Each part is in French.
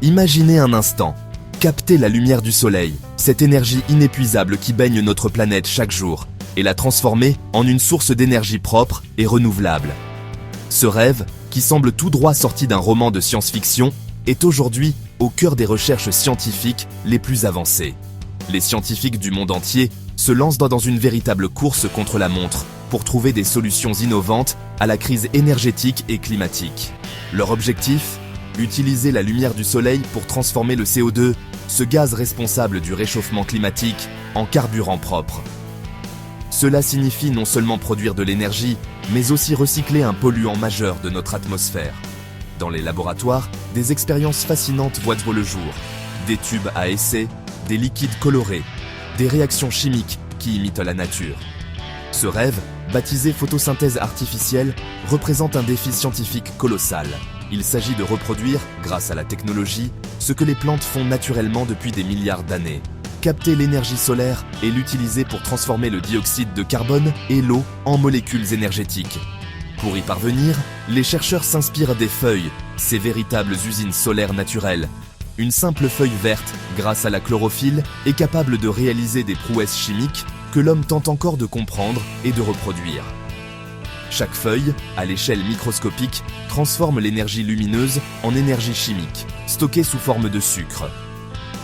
Imaginez un instant. Capter la lumière du soleil, cette énergie inépuisable qui baigne notre planète chaque jour, et la transformer en une source d'énergie propre et renouvelable. Ce rêve, qui semble tout droit sorti d'un roman de science-fiction, est aujourd'hui au cœur des recherches scientifiques les plus avancées. Les scientifiques du monde entier se lancent dans une véritable course contre la montre pour trouver des solutions innovantes à la crise énergétique et climatique. Leur objectif ? Utiliser la lumière du soleil pour transformer le CO2, ce gaz responsable du réchauffement climatique, en carburant propre. Cela signifie non seulement produire de l'énergie, mais aussi recycler un polluant majeur de notre atmosphère. Dans les laboratoires, des expériences fascinantes voient le jour. Des tubes à essai, des liquides colorés, des réactions chimiques qui imitent la nature. Ce rêve, baptisé photosynthèse artificielle, représente un défi scientifique colossal. Il s'agit de reproduire, grâce à la technologie, ce que les plantes font naturellement depuis des milliards d'années. Capter l'énergie solaire et l'utiliser pour transformer le dioxyde de carbone et l'eau en molécules énergétiques. Pour y parvenir, les chercheurs s'inspirent des feuilles, ces véritables usines solaires naturelles. Une simple feuille verte, grâce à la chlorophylle, est capable de réaliser des prouesses chimiques que l'homme tente encore de comprendre et de reproduire. Chaque feuille, à l'échelle microscopique, transforme l'énergie lumineuse en énergie chimique, stockée sous forme de sucre.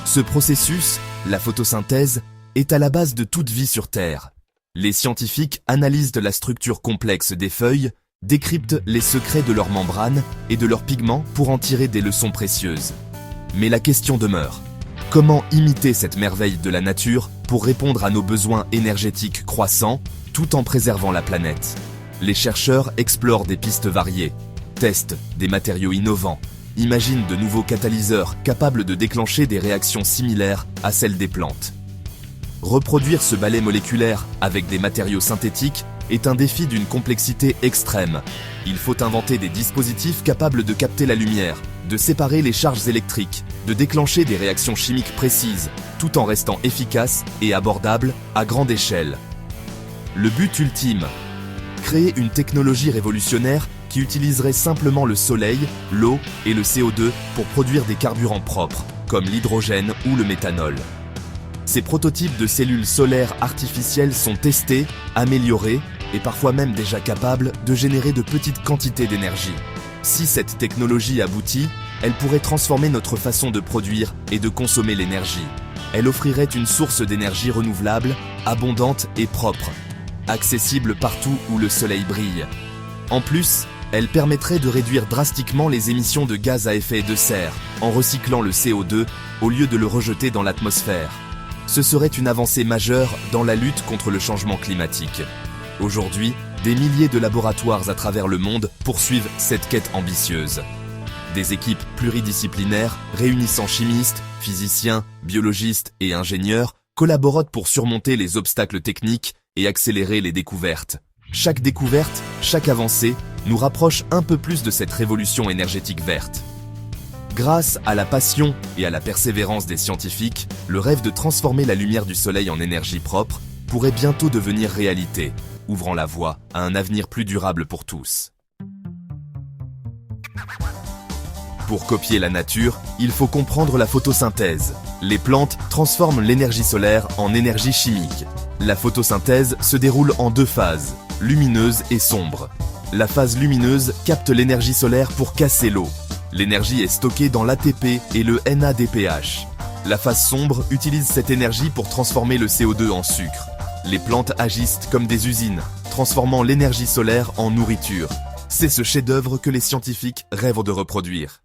Ce processus, la photosynthèse, est à la base de toute vie sur Terre. Les scientifiques analysent la structure complexe des feuilles, décryptent les secrets de leurs membranes et de leurs pigments pour en tirer des leçons précieuses. Mais la question demeure. Comment imiter cette merveille de la nature pour répondre à nos besoins énergétiques croissants, tout en préservant la planète ? Les chercheurs explorent des pistes variées, testent des matériaux innovants, imaginent de nouveaux catalyseurs capables de déclencher des réactions similaires à celles des plantes. Reproduire ce balai moléculaire avec des matériaux synthétiques est un défi d'une complexité extrême. Il faut inventer des dispositifs capables de capter la lumière, de séparer les charges électriques, de déclencher des réactions chimiques précises, tout en restant efficaces et abordables à grande échelle. Le but ultime ? Créer une technologie révolutionnaire qui utiliserait simplement le soleil, l'eau et le CO2 pour produire des carburants propres, comme l'hydrogène ou le méthanol. Ces prototypes de cellules solaires artificielles sont testés, améliorés et parfois même déjà capables de générer de petites quantités d'énergie. Si cette technologie aboutit, elle pourrait transformer notre façon de produire et de consommer l'énergie. Elle offrirait une source d'énergie renouvelable, abondante et propre, accessible partout où le soleil brille. En plus, elle permettrait de réduire drastiquement les émissions de gaz à effet de serre en recyclant le CO2 au lieu de le rejeter dans l'atmosphère. Ce serait une avancée majeure dans la lutte contre le changement climatique. Aujourd'hui, des milliers de laboratoires à travers le monde poursuivent cette quête ambitieuse. Des équipes pluridisciplinaires réunissant chimistes, physiciens, biologistes et ingénieurs collaborent pour surmonter les obstacles techniques et accélérer les découvertes. Chaque découverte, chaque avancée, nous rapproche un peu plus de cette révolution énergétique verte. Grâce à la passion et à la persévérance des scientifiques, le rêve de transformer la lumière du soleil en énergie propre pourrait bientôt devenir réalité, ouvrant la voie à un avenir plus durable pour tous. Pour copier la nature, il faut comprendre la photosynthèse. Les plantes transforment l'énergie solaire en énergie chimique. La photosynthèse se déroule en deux phases, lumineuse et sombre. La phase lumineuse capte l'énergie solaire pour casser l'eau. L'énergie est stockée dans l'ATP et le NADPH. La phase sombre utilise cette énergie pour transformer le CO2 en sucre. Les plantes agissent comme des usines, transformant l'énergie solaire en nourriture. C'est ce chef-d'œuvre que les scientifiques rêvent de reproduire.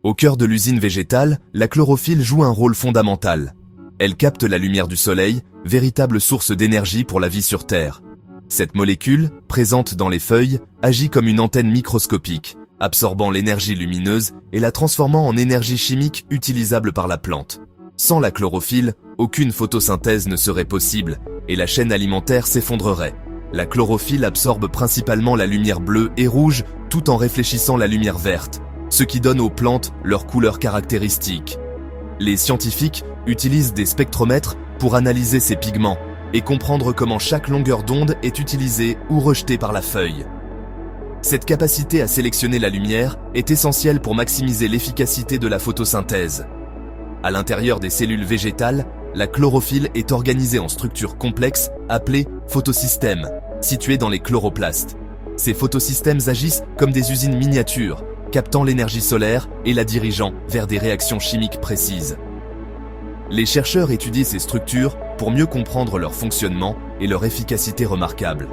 Au cœur de l'usine végétale, la chlorophylle joue un rôle fondamental. Elle capte la lumière du soleil, véritable source d'énergie pour la vie sur Terre. Cette molécule, présente dans les feuilles, agit comme une antenne microscopique, absorbant l'énergie lumineuse et la transformant en énergie chimique utilisable par la plante. Sans la chlorophylle, aucune photosynthèse ne serait possible et la chaîne alimentaire s'effondrerait. La chlorophylle absorbe principalement la lumière bleue et rouge tout en réfléchissant la lumière verte, ce qui donne aux plantes leur couleur caractéristique. Les scientifiques utilisent des spectromètres pour analyser ces pigments et comprendre comment chaque longueur d'onde est utilisée ou rejetée par la feuille. Cette capacité à sélectionner la lumière est essentielle pour maximiser l'efficacité de la photosynthèse. À l'intérieur des cellules végétales, la chlorophylle est organisée en structures complexes appelées photosystèmes, situées dans les chloroplastes. Ces photosystèmes agissent comme des usines miniatures, captant l'énergie solaire et la dirigeant vers des réactions chimiques précises. Les chercheurs étudient ces structures pour mieux comprendre leur fonctionnement et leur efficacité remarquable.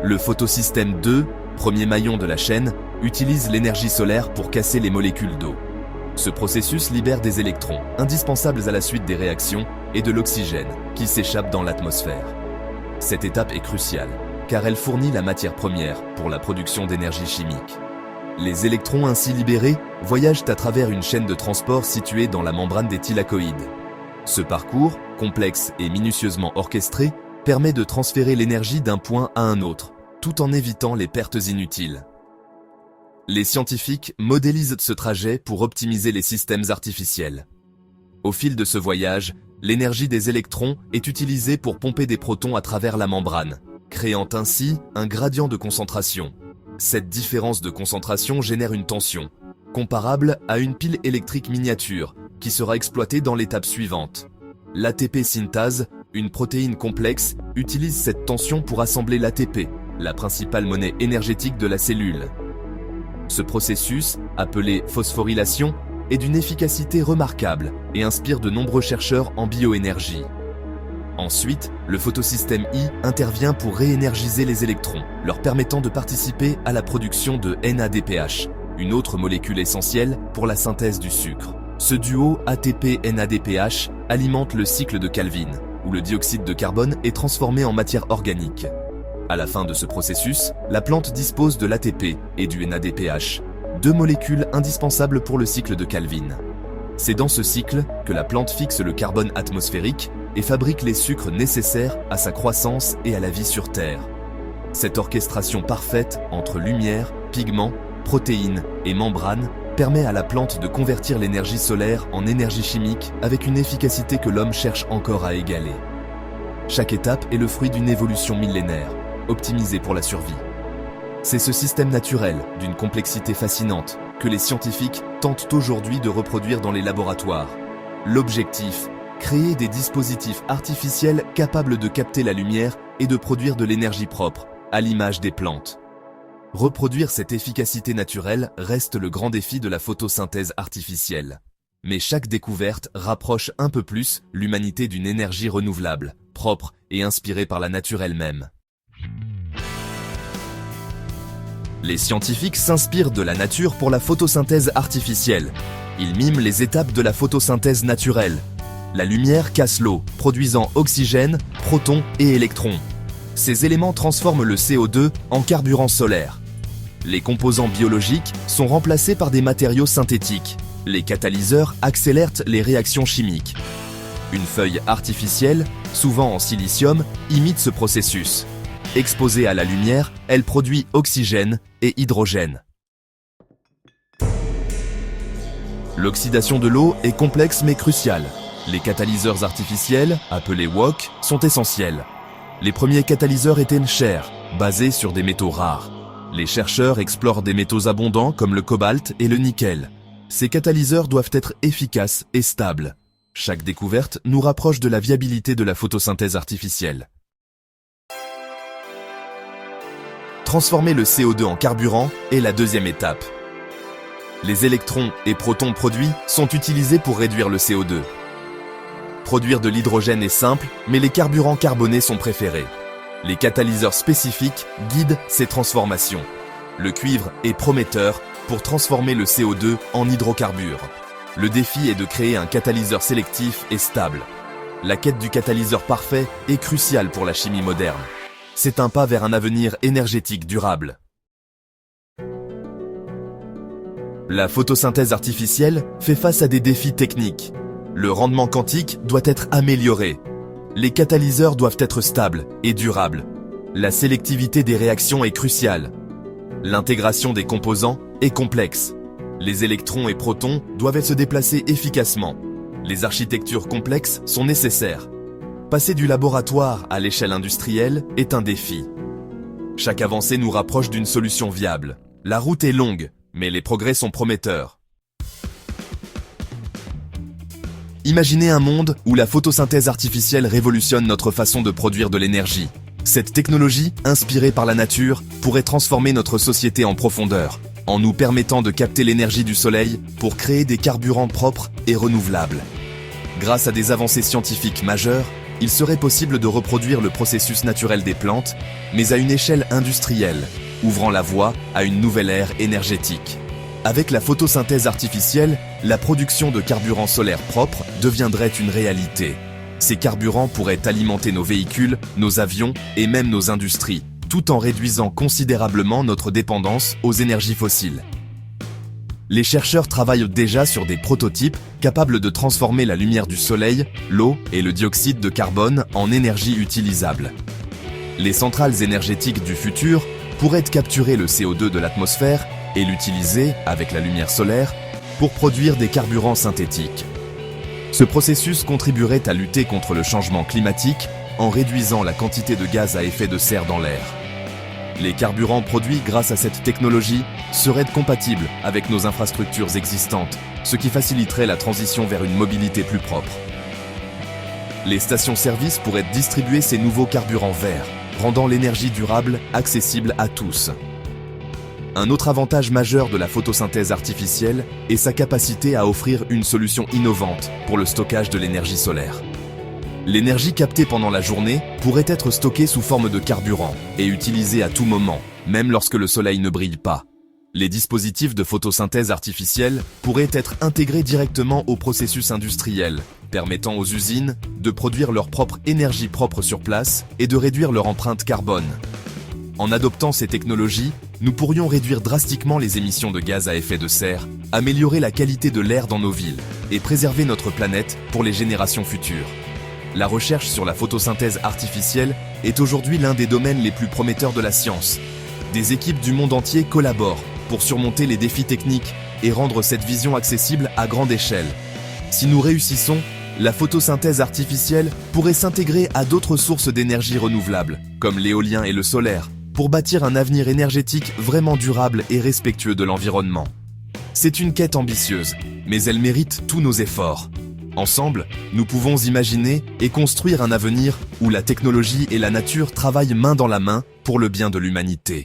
Le photosystème 2, premier maillon de la chaîne, utilise l'énergie solaire pour casser les molécules d'eau. Ce processus libère des électrons, indispensables à la suite des réactions, et de l'oxygène, qui s'échappe dans l'atmosphère. Cette étape est cruciale, car elle fournit la matière première pour la production d'énergie chimique. Les électrons ainsi libérés voyagent à travers une chaîne de transport située dans la membrane des thylakoïdes. Ce parcours, complexe et minutieusement orchestré, permet de transférer l'énergie d'un point à un autre, tout en évitant les pertes inutiles. Les scientifiques modélisent ce trajet pour optimiser les systèmes artificiels. Au fil de ce voyage, l'énergie des électrons est utilisée pour pomper des protons à travers la membrane, créant ainsi un gradient de concentration. Cette différence de concentration génère une tension, comparable à une pile électrique miniature, qui sera exploitée dans l'étape suivante. L'ATP synthase, une protéine complexe, utilise cette tension pour assembler l'ATP, la principale monnaie énergétique de la cellule. Ce processus, appelé phosphorylation, est d'une efficacité remarquable et inspire de nombreux chercheurs en bioénergie. Ensuite, le photosystème I intervient pour réénergiser les électrons, leur permettant de participer à la production de NADPH, une autre molécule essentielle pour la synthèse du sucre. Ce duo ATP-NADPH alimente le cycle de Calvin, où le dioxyde de carbone est transformé en matière organique. À la fin de ce processus, la plante dispose de l'ATP et du NADPH, deux molécules indispensables pour le cycle de Calvin. C'est dans ce cycle que la plante fixe le carbone atmosphérique et fabrique les sucres nécessaires à sa croissance et à la vie sur Terre. Cette orchestration parfaite entre lumière, pigments, protéines et membranes permet à la plante de convertir l'énergie solaire en énergie chimique avec une efficacité que l'homme cherche encore à égaler. Chaque étape est le fruit d'une évolution millénaire, optimisée pour la survie. C'est ce système naturel, d'une complexité fascinante, que les scientifiques tentent aujourd'hui de reproduire dans les laboratoires. L'objectif, créer des dispositifs artificiels capables de capter la lumière et de produire de l'énergie propre, à l'image des plantes. Reproduire cette efficacité naturelle reste le grand défi de la photosynthèse artificielle. Mais chaque découverte rapproche un peu plus l'humanité d'une énergie renouvelable, propre et inspirée par la nature elle-même. Les scientifiques s'inspirent de la nature pour la photosynthèse artificielle. Ils miment les étapes de la photosynthèse naturelle. La lumière casse l'eau, produisant oxygène, protons et électrons. Ces éléments transforment le CO2 en carburant solaire. Les composants biologiques sont remplacés par des matériaux synthétiques. Les catalyseurs accélèrent les réactions chimiques. Une feuille artificielle, souvent en silicium, imite ce processus. Exposée à la lumière, elle produit oxygène et hydrogène. L'oxydation de l'eau est complexe mais cruciale. Les catalyseurs artificiels, appelés WOC, sont essentiels. Les premiers catalyseurs étaient chers, basés sur des métaux rares. Les chercheurs explorent des métaux abondants comme le cobalt et le nickel. Ces catalyseurs doivent être efficaces et stables. Chaque découverte nous rapproche de la viabilité de la photosynthèse artificielle. Transformer le CO2 en carburant est la deuxième étape. Les électrons et protons produits sont utilisés pour réduire le CO2. Produire de l'hydrogène est simple, mais les carburants carbonés sont préférés. Les catalyseurs spécifiques guident ces transformations. Le cuivre est prometteur pour transformer le CO2 en hydrocarbures. Le défi est de créer un catalyseur sélectif et stable. La quête du catalyseur parfait est cruciale pour la chimie moderne. C'est un pas vers un avenir énergétique durable. La photosynthèse artificielle fait face à des défis techniques. Le rendement quantique doit être amélioré. Les catalyseurs doivent être stables et durables. La sélectivité des réactions est cruciale. L'intégration des composants est complexe. Les électrons et protons doivent se déplacer efficacement. Les architectures complexes sont nécessaires. Passer du laboratoire à l'échelle industrielle est un défi. Chaque avancée nous rapproche d'une solution viable. La route est longue, mais les progrès sont prometteurs. Imaginez un monde où la photosynthèse artificielle révolutionne notre façon de produire de l'énergie. Cette technologie, inspirée par la nature, pourrait transformer notre société en profondeur, en nous permettant de capter l'énergie du soleil pour créer des carburants propres et renouvelables. Grâce à des avancées scientifiques majeures, il serait possible de reproduire le processus naturel des plantes, mais à une échelle industrielle, ouvrant la voie à une nouvelle ère énergétique. Avec la photosynthèse artificielle, la production de carburants solaires propres deviendrait une réalité. Ces carburants pourraient alimenter nos véhicules, nos avions et même nos industries, tout en réduisant considérablement notre dépendance aux énergies fossiles. Les chercheurs travaillent déjà sur des prototypes capables de transformer la lumière du soleil, l'eau et le dioxyde de carbone en énergie utilisable. Les centrales énergétiques du futur pourraient capturer le CO2 de l'atmosphère et l'utiliser, avec la lumière solaire, pour produire des carburants synthétiques. Ce processus contribuerait à lutter contre le changement climatique en réduisant la quantité de gaz à effet de serre dans l'air. Les carburants produits grâce à cette technologie seraient compatibles avec nos infrastructures existantes, ce qui faciliterait la transition vers une mobilité plus propre. Les stations-service pourraient distribuer ces nouveaux carburants verts, rendant l'énergie durable accessible à tous. Un autre avantage majeur de la photosynthèse artificielle est sa capacité à offrir une solution innovante pour le stockage de l'énergie solaire. L'énergie captée pendant la journée pourrait être stockée sous forme de carburant et utilisée à tout moment, même lorsque le soleil ne brille pas. Les dispositifs de photosynthèse artificielle pourraient être intégrés directement au processus industriel, permettant aux usines de produire leur propre énergie propre sur place et de réduire leur empreinte carbone. En adoptant ces technologies, nous pourrions réduire drastiquement les émissions de gaz à effet de serre, améliorer la qualité de l'air dans nos villes et préserver notre planète pour les générations futures. La recherche sur la photosynthèse artificielle est aujourd'hui l'un des domaines les plus prometteurs de la science. Des équipes du monde entier collaborent pour surmonter les défis techniques et rendre cette vision accessible à grande échelle. Si nous réussissons, la photosynthèse artificielle pourrait s'intégrer à d'autres sources d'énergie renouvelables, comme l'éolien et le solaire, pour bâtir un avenir énergétique vraiment durable et respectueux de l'environnement. C'est une quête ambitieuse, mais elle mérite tous nos efforts. Ensemble, nous pouvons imaginer et construire un avenir où la technologie et la nature travaillent main dans la main pour le bien de l'humanité.